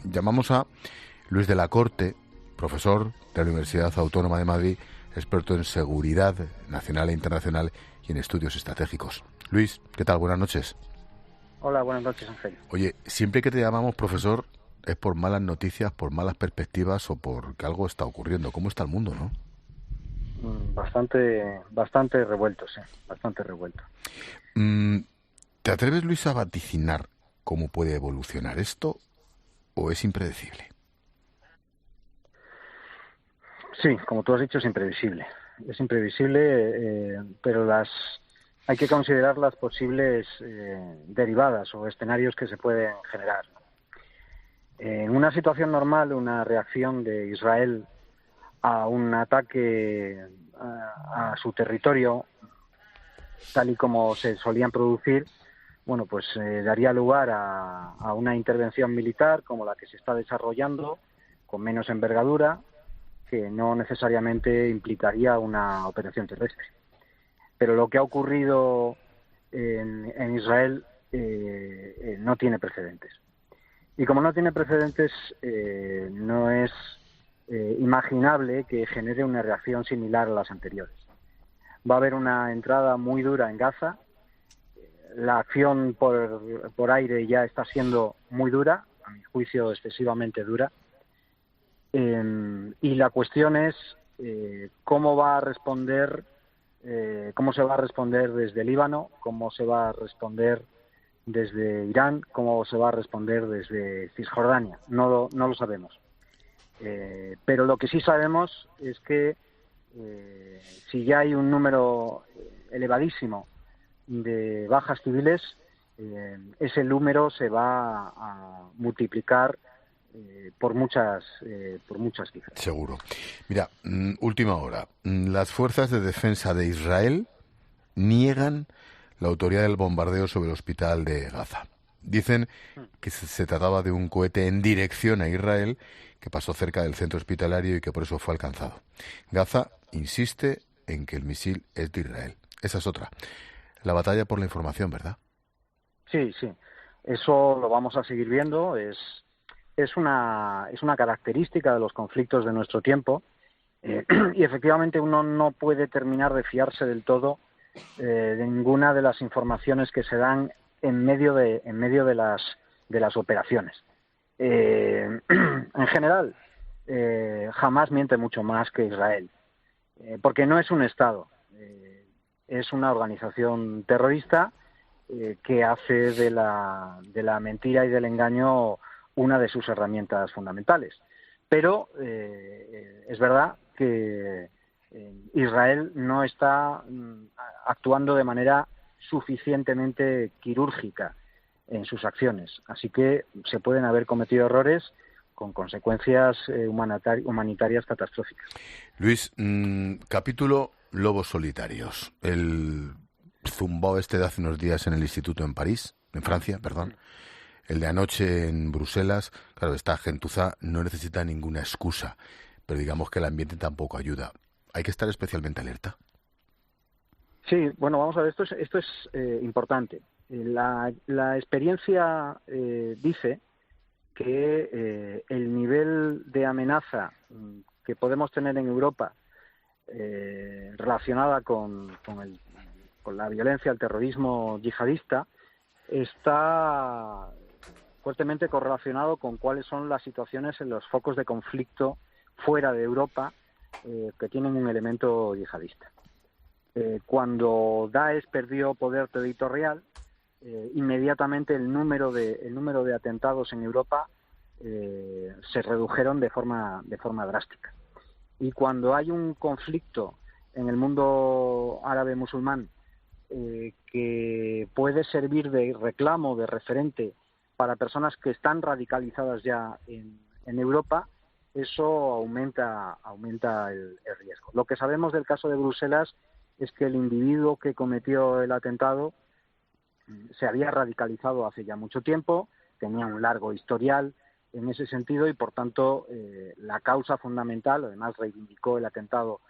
Llamamos a Luis de la Corte, profesor de la Universidad Autónoma de Madrid, experto en seguridad nacional e internacional y en estudios estratégicos. Luis, ¿qué tal? Buenas noches. Hola, buenas noches, Ángel. Oye, siempre que te llamamos profesor es por malas noticias, por malas perspectivas o porque algo está ocurriendo. ¿Cómo está el mundo, no? Bastante revuelto, sí, bastante revuelto. ¿Te atreves, Luis, a vaticinar cómo puede evolucionar esto o es impredecible? Sí, como tú has dicho, es imprevisible. Es imprevisible, pero hay que considerar las posibles derivadas o escenarios que se pueden generar. En una situación normal, una reacción de Israel a un ataque a su territorio, tal y como se solían producir, bueno, pues daría lugar a una intervención militar como la que se está desarrollando, con menos envergadura, que no necesariamente implicaría una operación terrestre. Pero lo que ha ocurrido en Israel no tiene precedentes. Y como no tiene precedentes, no es imaginable que genere una reacción similar a las anteriores. Va a haber una entrada muy dura en Gaza. La acción por aire ya está siendo muy dura, a mi juicio excesivamente dura. Y la cuestión es cómo va a responder, cómo se va a responder desde Líbano, cómo se va a responder desde Irán, cómo se va a responder desde Cisjordania. No lo sabemos. Pero lo que sí sabemos es que si ya hay un número elevadísimo de bajas civiles, ese número se va a multiplicar por muchas cifras. Seguro. Mira, última hora. Las fuerzas de defensa de Israel niegan la autoría del bombardeo sobre el hospital de Gaza. Dicen que se trataba de un cohete en dirección a Israel que pasó cerca del centro hospitalario y que por eso fue alcanzado. Gaza insiste en que el misil es de Israel. Esa es otra. La batalla por la información, ¿verdad? Sí, sí. Eso lo vamos a seguir viendo. Es una característica de los conflictos de nuestro tiempo. Y efectivamente uno no puede terminar de fiarse del todo de ninguna de las informaciones que se dan en medio de las operaciones. En general, jamás miente mucho más que Israel, porque no es un Estado, es una organización terrorista que hace de la mentira y del engaño una de sus herramientas fundamentales. Pero es verdad que Israel no está actuando de manera suficientemente quirúrgica en sus acciones. Así que se pueden haber cometido errores con consecuencias humanitarias catastróficas. Luis, capítulo Lobos Solitarios. El zumbao este de hace unos días en el instituto en París, en Francia, perdón. El de anoche en Bruselas. Claro, esta gentuza no necesita ninguna excusa, pero digamos que el ambiente tampoco ayuda. Hay que estar especialmente alerta. Sí, bueno, vamos a ver, esto es importante. La experiencia dice que el nivel de amenaza que podemos tener en Europa relacionada con la violencia, el terrorismo yihadista, está fuertemente correlacionado con cuáles son las situaciones en los focos de conflicto fuera de Europa que tienen un elemento yihadista. Cuando Daesh perdió poder territorial, inmediatamente el número de atentados en Europa se redujeron de forma drástica. Y cuando hay un conflicto en el mundo árabe musulmán que puede servir de reclamo, de referente para personas que están radicalizadas ya en Europa, eso aumenta el riesgo. Lo que sabemos del caso de Bruselas es que el individuo que cometió el atentado se había radicalizado hace ya mucho tiempo, tenía un largo historial en ese sentido y, por tanto, la causa fundamental, además reivindicó el atentado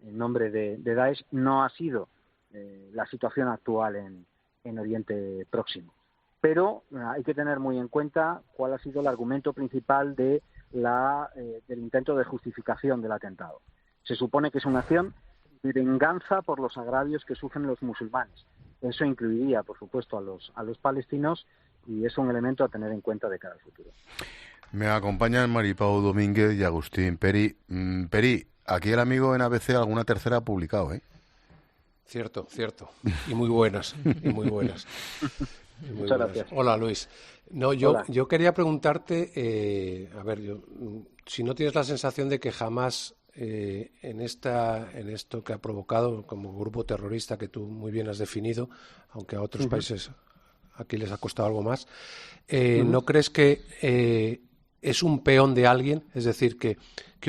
en nombre de Daesh, no ha sido la situación actual en Oriente Próximo. pero hay que tener muy en cuenta cuál ha sido el argumento principal del intento de justificación del atentado. Se supone que es una acción de venganza por los agravios que sufren los musulmanes. Eso incluiría, por supuesto, a los palestinos, y es un elemento a tener en cuenta de cara al futuro. Me acompañan Maripau Domínguez y Agustín Peri. Peri, aquí el amigo en ABC alguna tercera ha publicado, ¿eh? Cierto. Y muy buenas, y muy buenas. Muchas gracias. Hola, Luis. No, yo quería preguntarte, si no tienes la sensación de que jamás en esto que ha provocado como grupo terrorista que tú muy bien has definido, aunque a otros países aquí les ha costado algo más, ¿no crees que es un peón de alguien? Es decir, que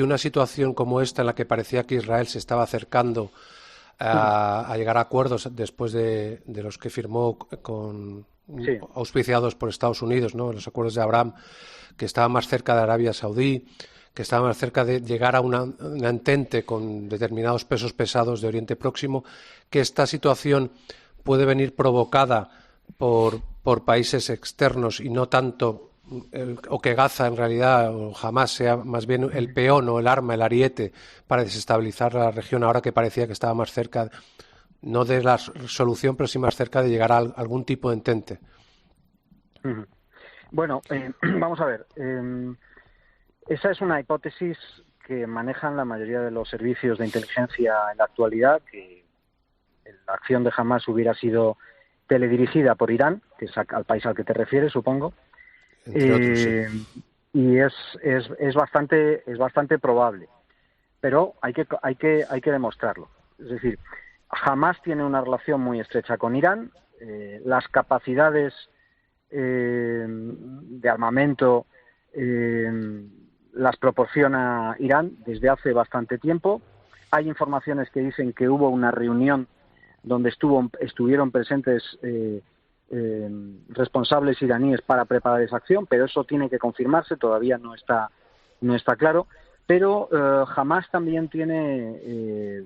una situación como esta en la que parecía que Israel se estaba acercando a llegar a acuerdos después de los que firmó auspiciados por Estados Unidos, ¿no? Los acuerdos de Abraham, que estaba más cerca de Arabia Saudí, que estaba más cerca de llegar a una entente con determinados pesos pesados de Oriente Próximo, que esta situación puede venir provocada por países externos y no tanto o que Gaza en realidad o Hamás sea más bien el peón o el arma, el ariete para desestabilizar la región, ahora que parecía que estaba más cerca, no de la solución, pero sí más cerca de llegar a algún tipo de entente. Bueno, vamos a ver. Esa es una hipótesis que manejan la mayoría de los servicios de inteligencia en la actualidad, que la acción de Hamás hubiera sido teledirigida por Irán, que es al país al que te refieres, supongo. Entre otros, sí. Y es bastante probable, pero hay que demostrarlo. Es decir, Hamás tiene una relación muy estrecha con Irán. Las capacidades de armamento las proporciona Irán desde hace bastante tiempo. Hay informaciones que dicen que hubo una reunión donde estuvieron presentes responsables iraníes para preparar esa acción, pero eso tiene que confirmarse, todavía no está claro. Pero Hamás también tiene,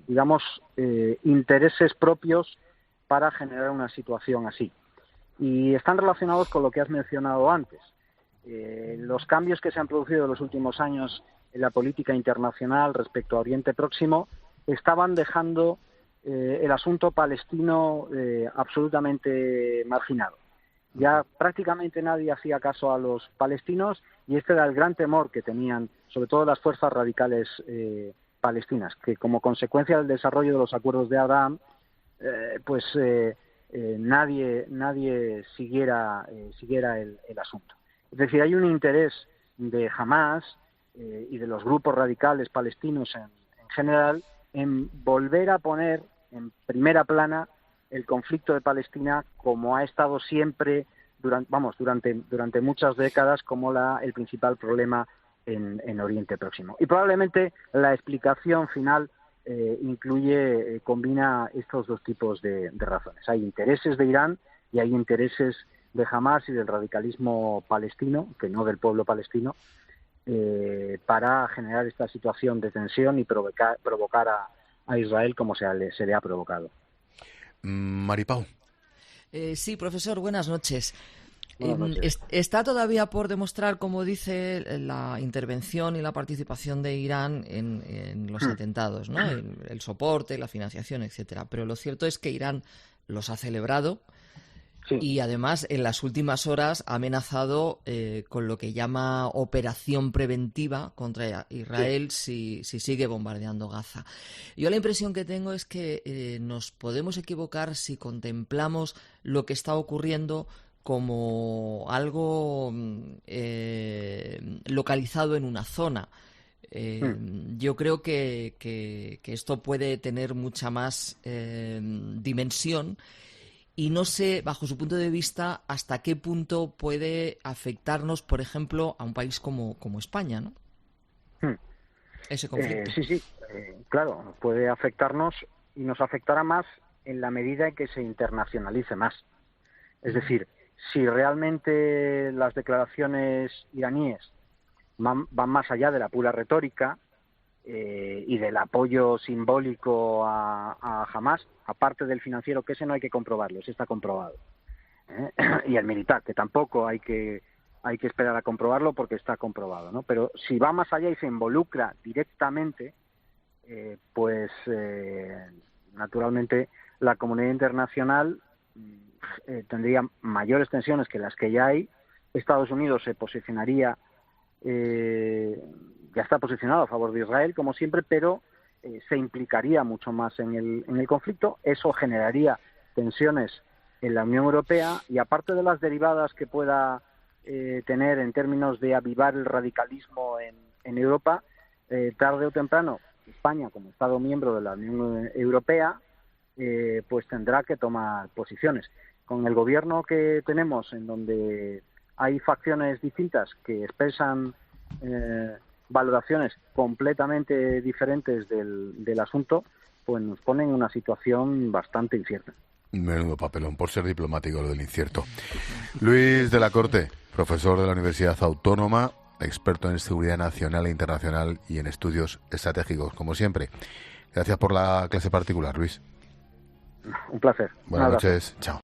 intereses propios para generar una situación así. Y están relacionados con lo que has mencionado antes. Los cambios que se han producido en los últimos años en la política internacional respecto a Oriente Próximo estaban dejando el asunto palestino absolutamente marginado. Ya prácticamente nadie hacía caso a los palestinos y este era el gran temor que tenían, sobre todo las fuerzas radicales palestinas, que como consecuencia del desarrollo de los acuerdos de Abraham, nadie siguiera el asunto. Es decir, hay un interés de Hamás y de los grupos radicales palestinos en general en volver a poner en primera plana el conflicto de Palestina, como ha estado siempre durante muchas décadas como el principal problema en Oriente Próximo. Y probablemente la explicación final combina estos dos tipos de razones. Hay intereses de Irán y hay intereses de Hamás y del radicalismo palestino, que no del pueblo palestino, para generar esta situación de tensión y provocar a Israel como se le ha provocado. Maripau. Sí, profesor, buenas noches. Buenas noches. Está todavía por demostrar, como dice, la intervención y la participación de Irán en los atentados, ¿no? El soporte, la financiación, etcétera. Pero lo cierto es que Irán los ha celebrado. Sí. Y además en las últimas horas ha amenazado con lo que llama operación preventiva contra Israel si sigue bombardeando Gaza. Yo la impresión que tengo es que nos podemos equivocar si contemplamos lo que está ocurriendo como algo localizado en una zona. Yo creo que esto puede tener mucha más dimensión. Y no sé, bajo su punto de vista, hasta qué punto puede afectarnos, por ejemplo, a un país como España, ¿no? Ese conflicto. Sí, claro, puede afectarnos y nos afectará más en la medida en que se internacionalice más. Es decir, si realmente las declaraciones iraníes van más allá de la pura retórica y del apoyo simbólico a Hamás, aparte del financiero, que ese no hay que comprobarlo, ese está comprobado. y el militar, que tampoco hay que esperar a comprobarlo porque está comprobado, ¿no? Pero si va más allá y se involucra directamente, naturalmente la comunidad internacional tendría mayores tensiones que las que ya hay. Estados Unidos se posicionaría, ya está posicionado a favor de Israel, como siempre, pero se implicaría mucho más en el conflicto. Eso generaría tensiones en la Unión Europea, y aparte de las derivadas que pueda tener en términos de avivar el radicalismo en Europa, tarde o temprano España, como Estado miembro de la Unión Europea, pues tendrá que tomar posiciones. Con el gobierno que tenemos, en donde hay facciones distintas que expresan valoraciones completamente diferentes del asunto, pues nos pone en una situación bastante incierta. Menudo papelón, por ser diplomático lo del incierto. Luis de la Corte, profesor de la Universidad Autónoma, experto en seguridad nacional e internacional y en estudios estratégicos, como siempre. Gracias por la clase particular, Luis. Un placer. Buenas noches. Chao.